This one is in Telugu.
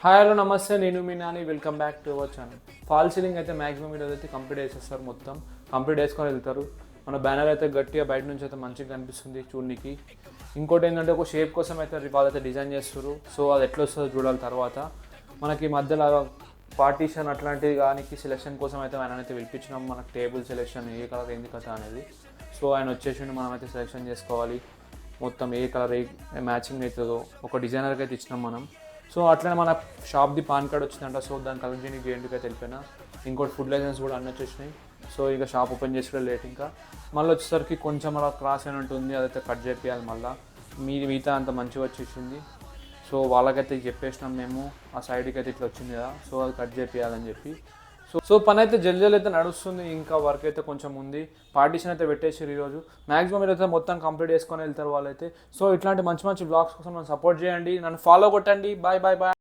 హాయ్ హలో నమస్తే, నేను మీ Nani. Welcome back to our channel. Fall ceiling అయితే మ్యాక్సిమం ఈరోజు అయితే కంప్లీట్ చేసేస్తారు. మొత్తం కంప్లీట్ చేసుకొని వెళ్తారు. మన బ్యానర్ అయితే గట్టిగా బయట నుంచి అయితే మంచిగా కనిపిస్తుంది చూడడానికి. ఇంకోటి ఏంటంటే ఒక షేప్ కోసం అయితే వాళ్ళైతే డిజైన్ చేస్తారు. సో అది ఎట్లా వస్తుందో చూడాలి. తర్వాత మనకి మధ్యలో పార్టీషన్ అట్లాంటివి కానీ సెలెక్షన్ కోసం అయితే ఆయన అయితే పిలిపించినాం. మనకు టేబుల్ సెలెక్షన్ ఏ కలర్ ఏంది కథ అనేది. సో ఆయన వచ్చేసి మనం అయితే సెలెక్షన్ చేసుకోవాలి. మొత్తం ఏ కలర్ ఏ మ్యాచింగ్ అవుతుందో ఒక డిజైనర్కి అయితే ఇచ్చినాం మనం. సో అట్లనే మన షాప్ది పాన్ కార్డ్ వచ్చిందంట. సో దాని కలెక్ట్ చేయడానికి జేఎన్టీకి అయితే వెళ్ళిపోయినా. ఇంకోటి ఫుడ్ లైసెన్స్ కూడా అన్నీ వచ్చేసినాయి. సో ఇక షాప్ ఓపెన్ చేసి కూడా లేట్. ఇంకా మళ్ళీ వచ్చేసరికి కొంచెం అలా క్రాస్ అయిన ఉంటుంది, అదైతే కట్ చేయాలి. మళ్ళీ మిగతా అంత మంచిగా వచ్చేసింది. సో వాళ్ళకైతే చెప్పేసినాం మేము, ఆ సైడ్కి అయితే ఇట్లా వచ్చింది కదా, సో అది కట్ చేయాలని చెప్పి. సో పని అయితే జల్దీ అయితే నడుస్తుంది. ఇంకా వర్క్ అయితే కొంచెం ఉంది. పార్టీషన్ అయితే పెట్టేసారు ఈరోజు. మ్యాక్సిమం అయితే మొత్తం కంప్లీట్ చేసుకొని వెళ్తారు వాళ్ళైతే. సో ఇట్లాంటి మంచి మంచి బ్లాగ్స్ కోసం నన్ను సపోర్ట్ చేయండి, నన్ను ఫాలో కొట్టండి. Bye bye bye.